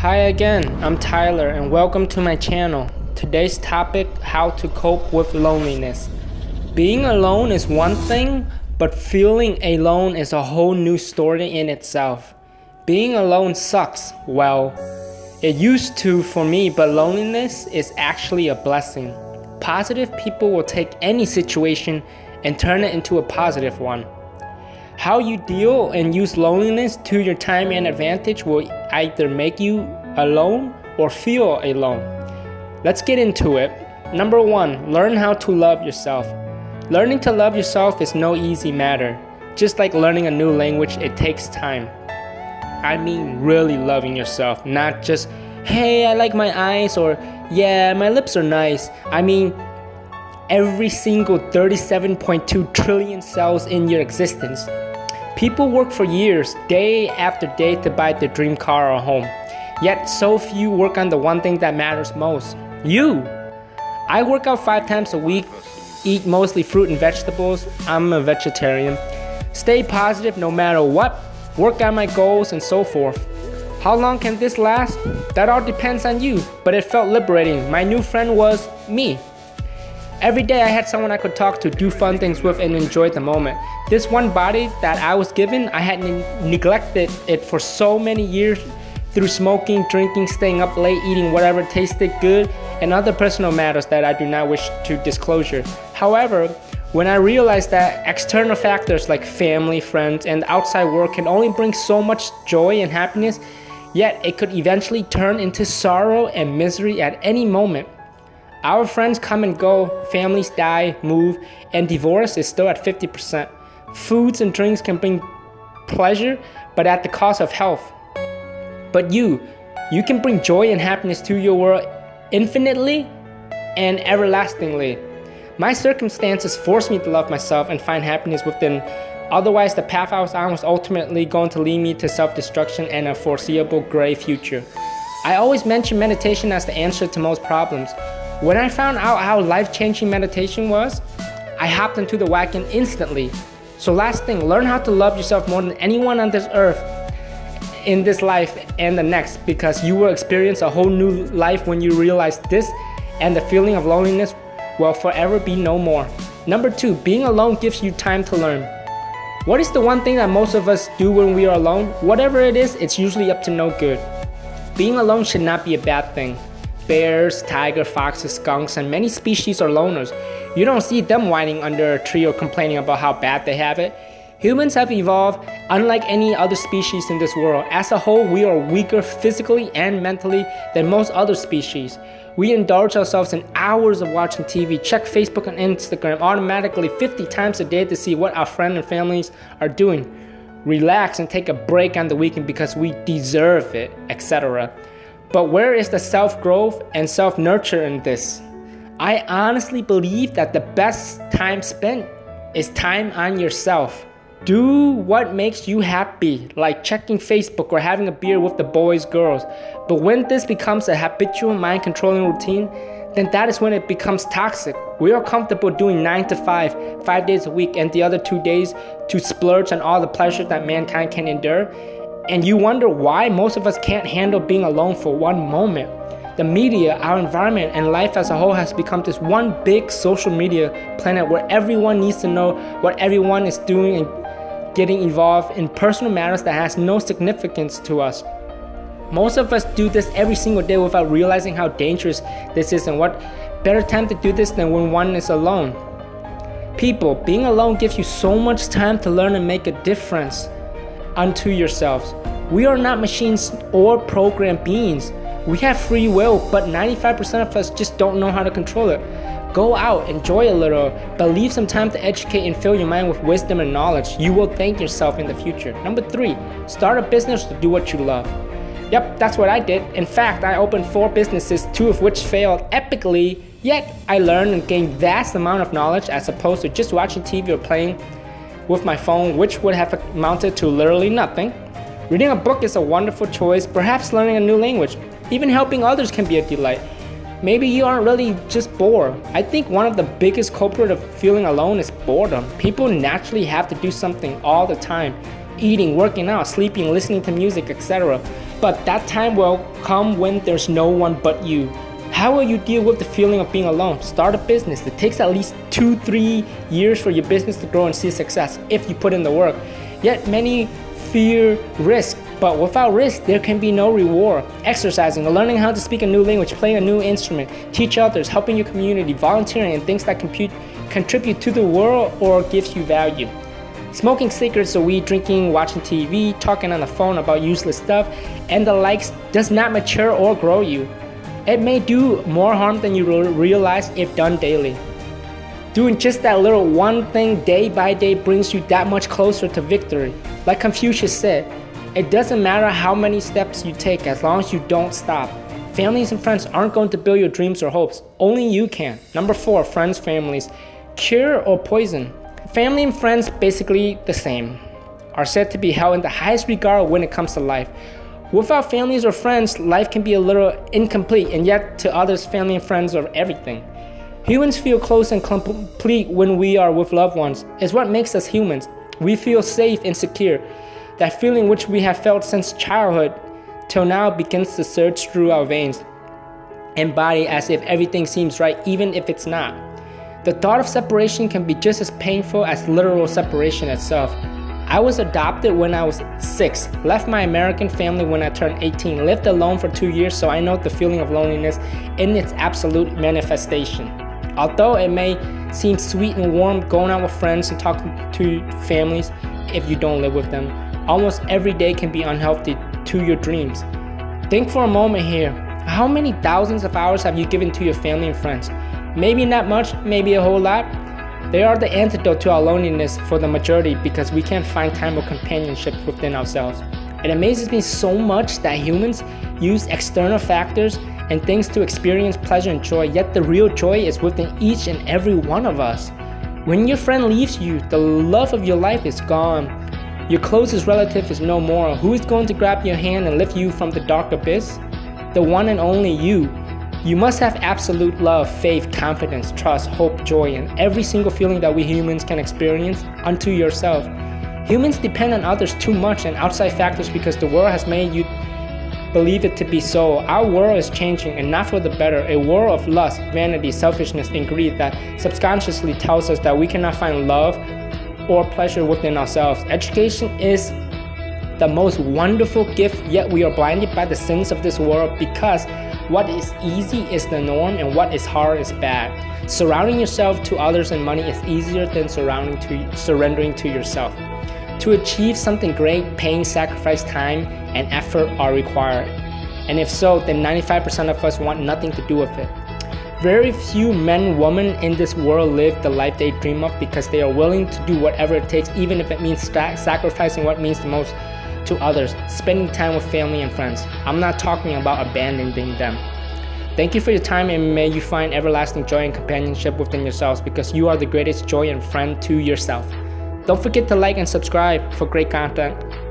Hi again, I'm Tyler and welcome to my channel. Today's topic, how to cope with loneliness. Being alone is one thing, but feeling alone is a whole new story in itself. Being alone sucks. Well, it used to for me, but loneliness is actually a blessing. Positive people will take any situation and turn it into a positive one. How you deal and use loneliness to your time and advantage will either make you alone or feel alone. Let's get into it. Number 1, learn how to love yourself. Learning to love yourself is no easy matter. Just like learning a new language, it takes time. I mean really loving yourself, not just, hey, I like my eyes, or yeah, my lips are nice. I mean, every single 37.2 trillion cells in your existence. People work for years, day after day, to buy their dream car or home. Yet so few work on the one thing that matters most. You! I work out 5 times a week, eat mostly fruit and vegetables. I'm a vegetarian. Stay positive no matter what, work on my goals and so forth. How long can this last? That all depends on you, but it felt liberating. My new friend was me. Every day I had someone I could talk to, do fun things with, and enjoy the moment. This one body that I was given, I had neglected it for so many years through smoking, drinking, staying up late, eating whatever tasted good, and other personal matters that I do not wish to disclosure. However, when I realized that external factors like family, friends, and outside work can only bring so much joy and happiness, yet it could eventually turn into sorrow and misery at any moment. Our friends come and go, families die, move, and divorce is still at 50%. Foods and drinks can bring pleasure, but at the cost of health. But you can bring joy and happiness to your world infinitely and everlastingly. My circumstances forced me to love myself and find happiness within. Otherwise, the path I was on was ultimately going to lead me to self-destruction and a foreseeable gray future. I always mention meditation as the answer to most problems. When I found out how life-changing meditation was, I hopped into the wagon instantly. So last thing, learn how to love yourself more than anyone on this earth in this life and the next, because you will experience a whole new life when you realize this, and the feeling of loneliness will forever be no more. Number 2, being alone gives you time to learn. What is the one thing that most of us do when we are alone? Whatever it is, it's usually up to no good. Being alone should not be a bad thing. Bears, tigers, foxes, skunks, and many species are loners. You don't see them whining under a tree or complaining about how bad they have it. Humans have evolved unlike any other species in this world. As a whole, we are weaker physically and mentally than most other species. We indulge ourselves in hours of watching TV, check Facebook and Instagram automatically 50 times a day to see what our friends and families are doing. Relax and take a break on the weekend because we deserve it, etc. But where is the self-growth and self-nurture in this? I honestly believe that the best time spent is time on yourself. Do what makes you happy, like checking Facebook or having a beer with the boys, girls. But when this becomes a habitual mind-controlling routine, then that is when it becomes toxic. We are comfortable doing 9 to 5 days a week, and the other 2 days to splurge on all the pleasure that mankind can endure. And you wonder why most of us can't handle being alone for one moment. The media, our environment, and life as a whole has become this one big social media planet where everyone needs to know what everyone is doing and getting involved in personal matters that has no significance to us. Most of us do this every single day without realizing how dangerous this is, and what better time to do this than when one is alone. People, being alone gives you so much time to learn and make a difference unto yourselves. We are not machines or programmed beings. We have free will, but 95% of us just don't know how to control it. Go out, enjoy a little, but leave some time to educate and fill your mind with wisdom and knowledge. You will thank yourself in the future. Number 3, start a business to do what you love. Yep, that's what I did. In fact, I opened 4 businesses, 2 of which failed epically, yet I learned and gained vast amount of knowledge as opposed to just watching TV or playing with my phone, which would have amounted to literally nothing. Reading a book is a wonderful choice, perhaps learning a new language. Even helping others can be a delight. Maybe you aren't really just bored. I think one of the biggest culprits of feeling alone is boredom. People naturally have to do something all the time. Eating, working out, sleeping, listening to music, etc. But that time will come when there's no one but you. How will you deal with the feeling of being alone? Start a business. It takes at least 2-3 years for your business to grow and see success if you put in the work. Yet many fear risk, but without risk, there can be no reward. Exercising, learning how to speak a new language, playing a new instrument, teach others, helping your community, volunteering, and things that contribute to the world or gives you value. Smoking cigarettes or weed, drinking, watching TV, talking on the phone about useless stuff, and the likes does not mature or grow you. It may do more harm than you realize if done daily. Doing just that little one thing day by day brings you that much closer to victory. Like Confucius said, it doesn't matter how many steps you take as long as you don't stop. Families and friends aren't going to build your dreams or hopes. Only you can. Number 4, friends, families. Cure or poison? Family and friends, basically the same, are said to be held in the highest regard when it comes to life. Without families or friends, life can be a little incomplete, and yet to others, family and friends are everything. Humans feel close and complete when we are with loved ones. It's what makes us humans. We feel safe and secure. That feeling which we have felt since childhood till now begins to surge through our veins and body as if everything seems right, even if it's not. The thought of separation can be just as painful as literal separation itself. I was adopted when I was 6, left my American family when I turned 18, lived alone for 2 years, so I know the feeling of loneliness in its absolute manifestation. Although it may seem sweet and warm going out with friends and talking to families if you don't live with them, almost every day can be unhealthy to your dreams. Think for a moment here. How many thousands of hours have you given to your family and friends? Maybe not much, maybe a whole lot. They are the antidote to our loneliness for the majority because we can't find time or companionship within ourselves. It amazes me so much that humans use external factors and things to experience pleasure and joy, yet the real joy is within each and every one of us. When your friend leaves you, the love of your life is gone. Your closest relative is no more. Who is going to grab your hand and lift you from the dark abyss? The one and only you. You must have absolute love, faith, confidence, trust, hope, joy, and every single feeling that we humans can experience unto yourself. Humans depend on others too much and outside factors because the world has made you believe it to be so. Our world is changing, and not for the better. A world of lust, vanity, selfishness, and greed that subconsciously tells us that we cannot find love or pleasure within ourselves. Education is the most wonderful gift, yet we are blinded by the sins of this world because what is easy is the norm and what is hard is bad. Surrounding yourself to others and money is easier than surrendering to yourself. To achieve something great, pain, sacrifice, time, and effort are required. And if so, then 95% of us want nothing to do with it. Very few men and women in this world live the life they dream of because they are willing to do whatever it takes, even if it means sacrificing what means the most to others, spending time with family and friends. I'm not talking about abandoning them. Thank you for your time, and may you find everlasting joy and companionship within yourselves because you are the greatest joy and friend to yourself. Don't forget to like and subscribe for great content.